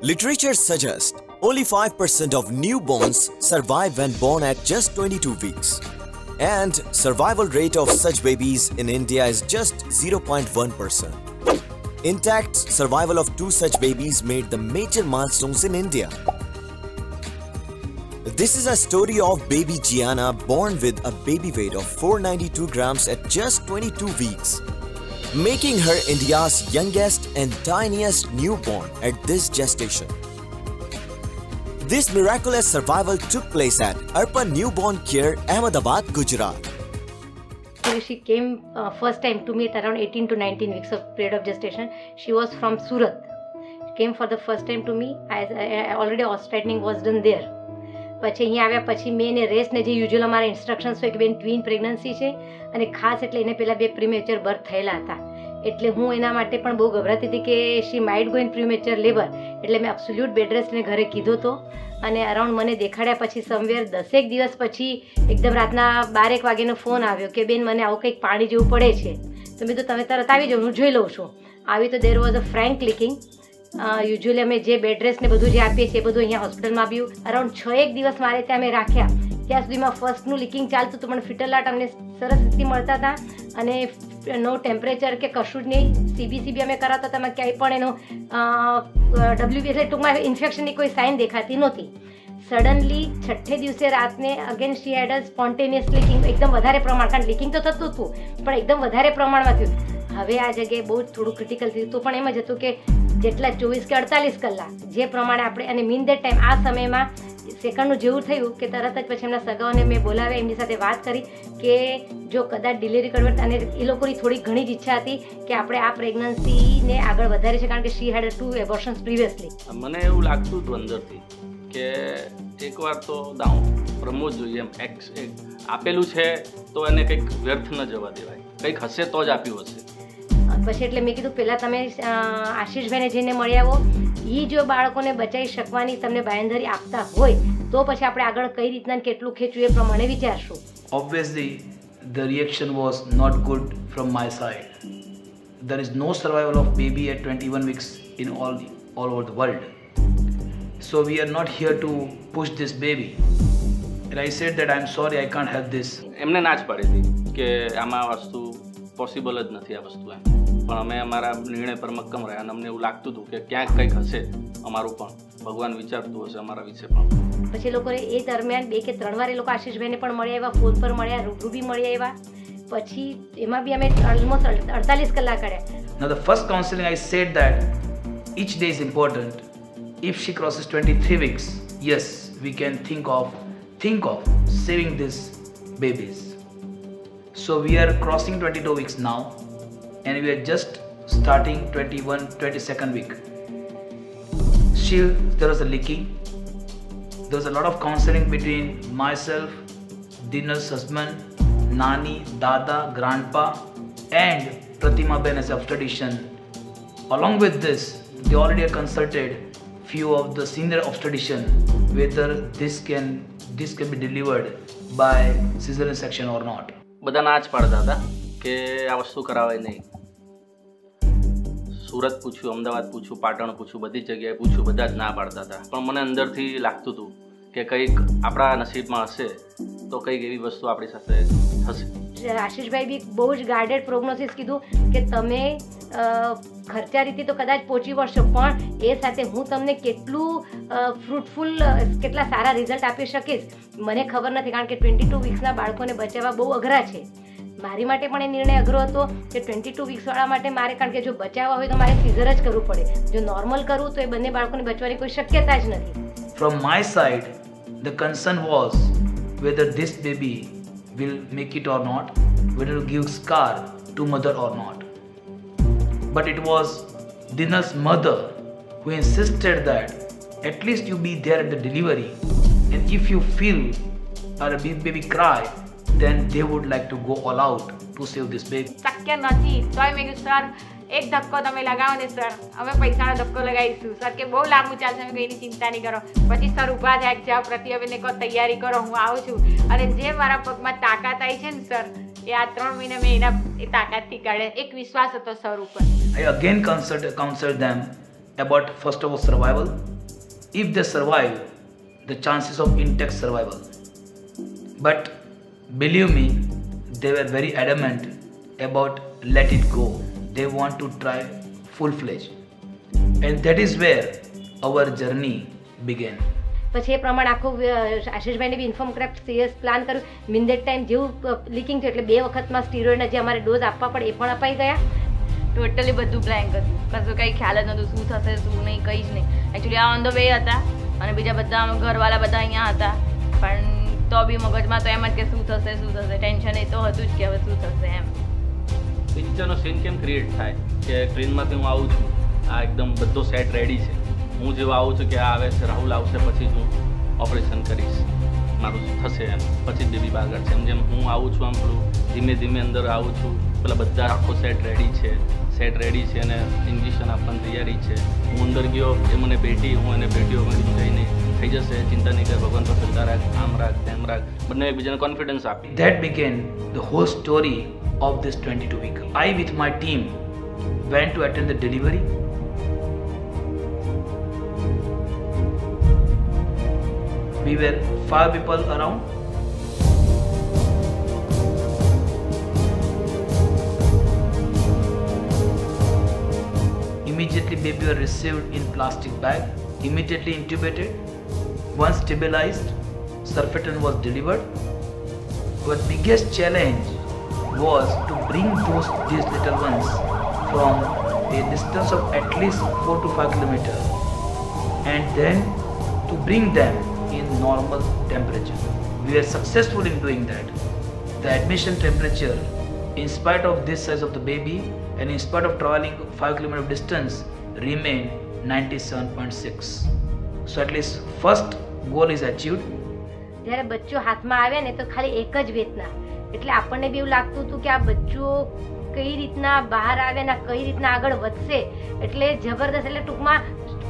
Literature suggests only 5% of newborns survive when born at just 22 weeks. And survival rate of such babies in India is just 0.1%. Intact survival of 2 such babies made the major milestones in India. This is a story of baby Jianna, born with a baby weight of 492 grams at just 22 weeks, making her India's youngest and tiniest newborn at this gestation. This miraculous survival took place at Arpan NewBorn Care, Ahmedabad, Gujarat. She came first time to me at around 18 to 19 weeks of period of gestation. She was from Surat. She came for the first time to me. Already straightening was done there. પછી અહીંયા આવ્યા પછી મેં એને રેસ્ટને જે usual અમારા instructions હોય કે બેન ટ્વિન પ્રેગ્નન્સી છે અને ખાસ એટલે એને પહેલાં 2 પ્રીમેચ્યોર બર્થ થયેલા હતા એટલે હું એના માટે પણ બહુ ગભરાતી હતી કે she might go in premature labour એટલે મેં અબ્સોલ્યુટ બેડ રેસ્ટને ઘરે કીધો હતો અને અરાઉન્ડ મને દેખાડ્યા પછી સમવેર 10 દિવસ પછી એકદમ રાતના 12 વાગ્યાનો ફોન આવ્યો કે બેન મને આવું કંઈક પાણી જેવું પડે છે તો મેં તો તમે તરત આવી જાઓ હું જોઈ લઉં છું આવી તો there was a Frank leaking usually અમે જે બેડ રેસ્ટ ને બધું જે આપીએ છીએ એ બધું અહીંયા હોસ્પિટલમાં આવ્યું અરાઉન્ડ 6 દિવસ મારે ત્યાં અમે રાખ્યા ત્યાં સુધીમાં ફર્સ્ટનું લીકિંગ ચાલતું હતું પણ ફિટલાટ અમને સરસ રીતે મળતા હતા અને નો ટેમ્પરેચર કે કશું જ નહીં સીબીસીબી અમે કરાવતા હતા એમાં ક્યાંય પણ એનો ડબ્લ્યુબી એટલે ટૂંકમાં ઇન્ફેક્શનની કોઈ સાઇન દેખાતી નહોતી સડનલી 6 દિવસે રાતને અગેન શી હેડ અ સ્પોન્ટેનિયસ લીકિંગ એકદમ વધારે પ્રમાણ કારણ લીકિંગ તો થતું હતું પણ એકદમ વધારે પ્રમાણમાં થયું હવે આ જગ્યાએ બહુ થોડું ક્રિટિકલ થયું તો પણ એમ જ હતું કે જેટલા 24 કે 48 કલાક જે પ્રમાણે આપણે અને મીન દેટ ટાઈમ આ સમયમાં સેકન્ડનું જેવું થયું કે તરત જ પછી એમના સગાઓને મેં બોલાવ્યા એમની સાથે વાત કરી કે જો કદાચ ડિલિવરી કરવી અને એ લોકોની થોડી ઘણી જ ઈચ્છા હતી કે આપણે આ પ્રેગ્નન્સીને આગળ વધારે છે કારણ કે શી હેડ 2 એબોર્શન્સ પ્રીવિયસલી મને એવું લાગતું હતું અંદરથી કે એકવાર તો દાઉં રમવું જ જોઈએ એમ આપેલું છે તો એને કંઈક વ્યર્થ ન જવા દેવાય કંઈક હશે તો જ આપ્યું હશે પછી એટલે મેં કીધું પહેલાં તમે આશીષભાઈને જઈને મળી આવો એ જો બાળકોને બચાવી શકવાની તમને બાંયધરી આપતા હોય તો પછી આપણે આગળ કઈ રીતના કેટલું ખેંચવું એ પ્રમાણે વિચારશું. Obviously, the reaction was not good from my side. There is no survival of baby at 21 weeks in all over the world. So we are not here to push this baby. And I said that I'm sorry, I can't help this. એમને ના જ પાડી હતી કે આમાં વસ્તુ possible જ નથી આ વસ્તુ એમ પણ અમે અમારા નિર્ણય પર મક્કમ રહ્યા અને અમને એવું લાગતું હતું કે ક્યાંક કંઈક હશે અમારું પણ ભગવાન વિચારતું હશે અમારા વિશે પણ પછી લોકોને એ દરમિયાન 2 કે 3 વાર એ લોકો આશીષભાઈને પણ મળી આવ્યા ફોન પર મળ્યા રૂબરૂ બી મળી આવ્યા પછી એમાં બી અમે ઓલમોસ્ટ 48 કલાક કાઢ્યા. Now the first counseling I said that each day is important. If she crosses 23 weeks, yes, we can think of saving these babies. So we are crossing 22 weeks now and we are just starting 22nd week. Still there was a leaking. There was a lot of counseling between myself, Dina's husband, Nani, Dada, Grandpa and Pratima Ben as obstetrician. Along with this, they already have consulted few of the senior obstetrician whether this can be delivered by cesarean section or not. બધા ના જ પાડતા હતા કે આ વસ્તુ કરાવાય નહીં સુરત પૂછ્યું અમદાવાદ પૂછ્યું પાટણ પૂછ્યું બધી જગ્યાએ પૂછ્યું બધા જ ના પાડતા હતા પણ મને અંદરથી લાગતું હતું કે કંઈક આપણા નસીબમાં હશે તો કંઈક એવી વસ્તુ આપણી સાથે થશે. આશીષભાઈ બી બહુ જ ગાર્ડેડ પ્રોગ્નોસિસ કીધું કે તમે ખર્ચા રીતે તો કદાચ પહોંચી વળશો પણ એ સાથે હું તમને કેટલું ફ્રૂટફુલ કેટલા સારા રિઝલ્ટ આપી શકીશ મને ખબર નથી કારણ કે 22 વીક્સના બાળકોને બચાવવા બહુ અઘરા છે મારી માટે પણ એ નિર્ણય અઘરો હતો કે 22 વીક્સવાળા માટે મારે કારણ કે જો બચાવવા હોય તો મારે સિઝર જ કરવું પડે જો નોર્મલ કરવું તો એ બંને બાળકોને બચવાની કોઈ શક્યતા જ નથી. From my side, the concern was whether this baby will make it or not, whether to give scar to mother or not. But it was Dina's mother who insisted that at least you be there at the delivery and if you feel or a baby cry then they would like to go all out to save this baby. શક્ય નથી તોય મેં કીધું sir એક ધક્કો તમે લગાવો ને સર અમે પૈસાનો ધક્કો લગાવીશું સર કે બહુ લાંબુ ચાલશે મેં એની ચિંતા નહીં કરો પછી સર ઊભા થયા કે જાઓ પ્રતિભાબેનને કહો તૈયારી કરો હું આવું છું અને જે મારા પગમાં તાકાત આવી છે ને સર એ આ 3 મહિના મેં એના એ તાકાતથી કાઢે એક વિશ્વાસ હતો સર ઉપર. I again counseled them about first of all survival. If they survive, the chances of intact survival. But believe me, they were very adamant about let it go. They want to try full-fledged. And that is where our journey began. પછી એ પ્રમાણે આખું આશીષભાઈને બી inform કર્યા, serious plan કર્યું. Mean that time જેવું leaking થયું એટલે 2 વખતમાં સ્ટીરોઇડના જે અમારે ડોઝ આપવા પડે એ પણ અપાઈ ગયા. ટોટલી બધું બ્લેન્ક હતું, કશું કંઈ ખ્યાલ જ નહોતું શું થશે શું નહીં, કંઈ જ નહીં. એકચ્યુઅલી આ ઓન ધ વે હતા અને બીજા બધા ઘરવાળા બધા અહીંયા હતા, પણ તો બી મગજમાં તો એમ જ કે શું થશે, ટેન્શન એ તો હતું જ કે હવે શું થશે એમ. પિક્ચરનો સીન કેમ ક્રિએટ થાય કે ટ્રેનમાંથી હું આવું છું, આ એકદમ બધો સેટ રેડી છે, હું જેવું આવું છું કે આ આવે છે, રાહુલ આવશે, પછી હું ઓપરેશન કરીશ, મારું થશે એમ, પછી બેબી બહાર છે. એમ જેમ હું આવું છું આમ પેલું ધીમે ધીમે અંદર આવું છું, પેલા બધા આખો સેટ રેડી છે અને ઇન્જેક્શન આપવાની તૈયારી છે. હું અંદર ગયો, એ મને ભેટી, હું એને ભેટ્યો, મેં કીધું કંઈ નહીં થઈ જશે, ચિંતા નહીં કર, ભગવાન પર શ્રદ્ધા રાખ, આમ રાખ તેમ રાખ, બંને એકબીજાને કોન્ફિડન્સ આપી. That began the whole story of this 22 week. I with my team went to attend the delivery. We were 5 people around. Immediately baby was received in plastic bag, immediately intubated. Once stabilized, surfactant was delivered. But biggest challenge was to bring these little ones from a distance of at least 4 to 5 kilometers and then to bring them in normal temperature. We were successful in doing that. The admission temperature, in spite of this size of the baby and in spite of traveling 5 km distance, remained 97.6. So at least first goal is achieved. જ્યારે બચ્ચો હાથમાં આવ્યા ને તો ખાલી એક જ વેદના, એટલે આપણને બી એવું લાગતું હતું કે આ બચ્ચો કઈ રીતના બહાર આવે ને કઈ રીતના આગળ વધશે, એટલે જબરદસ્ત, એટલે ટૂંકમાં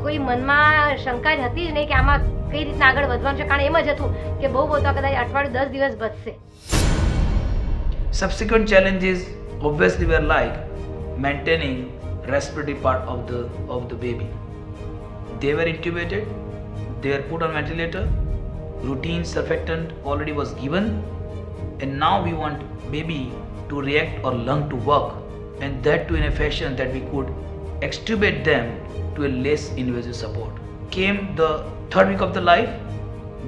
કોઈ મનમાં શંકા જ હતી જ નહીં કે આમાં કઈ રીતના આગળ વધવાનું છે, કારણ એમ જ હતું કે બહુ તો કદાચ અઠવાડિયું 10 દિવસ બચશે. Subsequent challenges obviously were like maintaining respiratory part of the baby. They were intubated, they were put on ventilator, routine surfactant already was given, and now we want baby to react or lung to work, and that too in a fashion that we could extubate them to a less invasive support. Came the 3rd week of the life,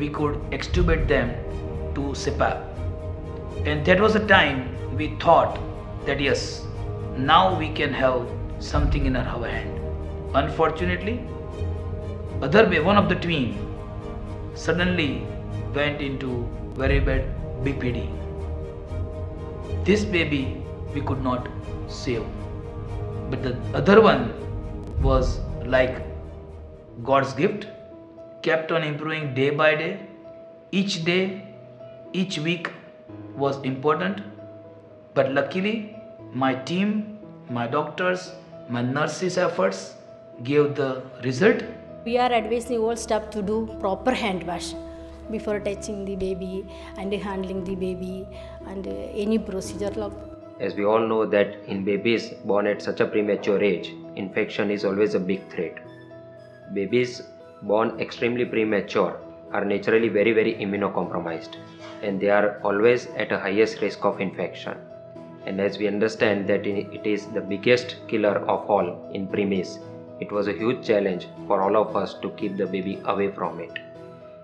we could extubate them to CPAP, and that was the time we thought that yes, now we can have something in our hand. Unfortunately, one of the twin suddenly went into very bad BPD. This baby we could not save, but the other one was like God's gift, kept on improving day by day. Each day, each week was important, but luckily my team, my doctors, my nurses' efforts gave the result. We are advising all staff to do proper hand wash before touching the baby and handling the baby and any procedure. As we all know that in babies born at such a premature age, infection is always a big threat. Babies born extremely premature are naturally very immunocompromised, and they are always at a highest risk of infection. And as we understand that it is the biggest killer of all in preemies, it was a huge challenge for all of us to keep the baby away from it.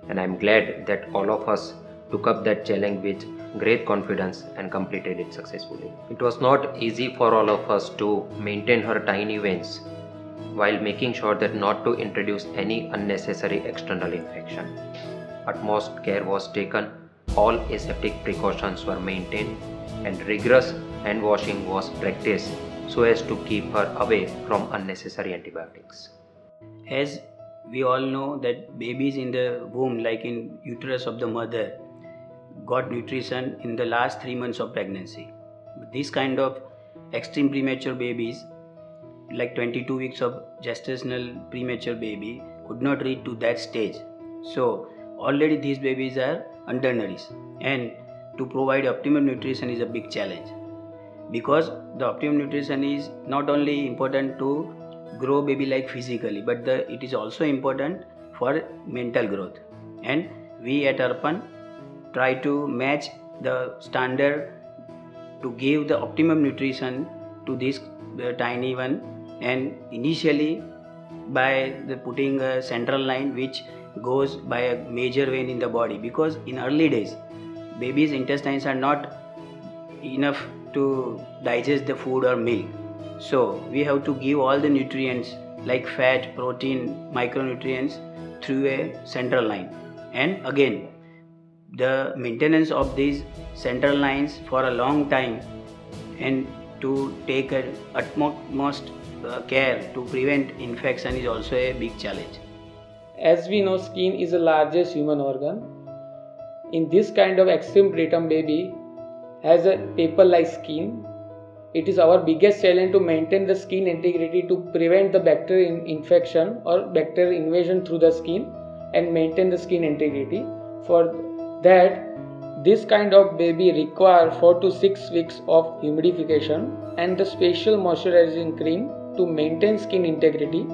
And I am glad that all of us took up that challenge with great confidence and completed it successfully. It was not easy for all of us to maintain her tiny veins while making sure that not to introduce any unnecessary external infection. Utmost care was taken, all aseptic precautions were maintained, and rigorous hand washing was practiced so as to keep her away from unnecessary antibiotics. As we all know that babies in the womb, like in uterus of the mother, got nutrition in the last 3 months of pregnancy. But this kind of extreme premature babies, like 22 weeks of gestational premature baby, could not reach to that stage. So already these babies are undernourished, and to provide optimum nutrition is a big challenge, because the optimum nutrition is not only important to grow baby like physically, but it is also important for mental growth. And we at Arpan try to match the standard to give the optimum nutrition to this tiny one, and initially by putting a central line which goes by a major vein in the body, because in early days baby's intestines are not enough to digest the food or milk, so we have to give all the nutrients like fat, protein, micronutrients through a central line. And again, the maintenance of these central lines for a long time and to take an utmost care to prevent infection is also a big challenge. As we know, skin is the largest human organ. In this kind of extreme preterm baby has a paper-like skin. It is our biggest challenge to maintain the skin integrity to prevent the bacterial infection or bacterial invasion through the skin and maintain the skin integrity. For that, this kind of baby require 4 to 6 weeks of humidification and the special moisturizing cream to maintain skin integrity.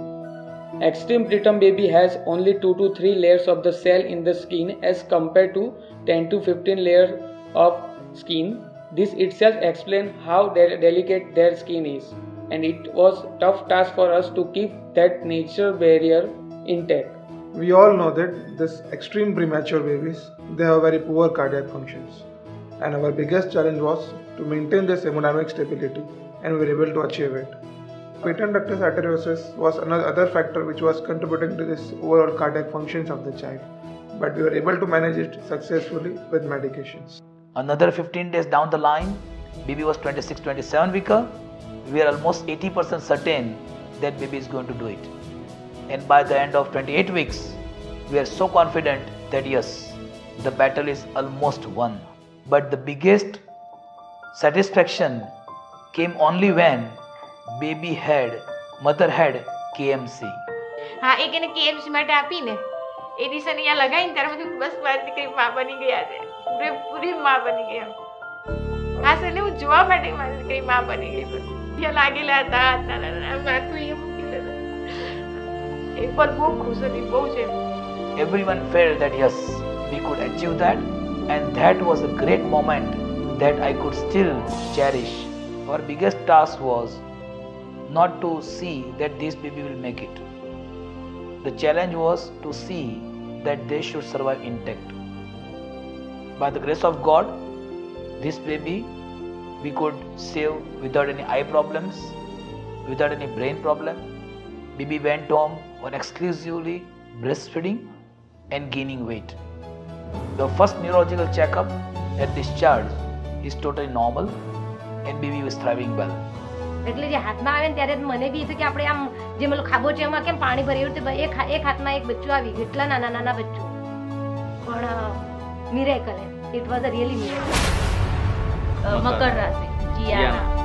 Extreme preterm baby has only 2 to 3 layers of the cell in the skin as compared to 10 to 15 layers of skin. This itself explains how delicate their skin is, and it was a tough task for us to keep that natural barrier intact. We all know that this extreme premature babies, they have very poor cardiac functions, and our biggest challenge was to maintain this hemodynamic stability, and we were able to achieve it. Patent ductus arteriosus was another factor which was contributing to this overall cardiac functions of the child, but we were able to manage it successfully with medications. Another 15 days down the line, baby was 26-27 weeker. We are almost 80% certain that baby is going to do it. And by the end of 28 weeks, we are so confident that yes, the battle is almost won. But the biggest satisfaction came only when mother had KMC. हाँ एक એને KMC માટે આપીને એ દિવસે અહીંયા લગાવીને ત્યારે મને બસ મારી દીકરી માં બની ગયા છે, પૂરી માં બની ગયા. ખાસ એટલે હું જોવા માટે મારી દીકરી માં બની ગઈ. બસ ત્યાં લાગેલા હતા માથું એ મૂકી દીધું. એ પણ બહુ ખુશ હતી, બહુ છે. Everyone felt that yes, we could achieve that, and that was a great moment that I could still cherish. Our biggest task was not to see that this baby will make it. The challenge was to see that they should survive intact. By the grace of God, this baby we could save without any eye problems, without any brain problem. Baby went home on exclusively breastfeeding and gaining weight. The first neurological checkup at discharge is totally normal and baby was thriving well. એટલે જે હાથમાં આવે ને ત્યારે મને બી છે કે આપણે આમ જે પેલું ખાબોચિયામાં કેમ પાણી ભર્યું હતું એક હાથમાં એક બચ્ચું આવી ગયું, એટલા નાના નાના બચ્ચું, પણ miracle. It was a really miracle. મકર રાશિ, જીયાના.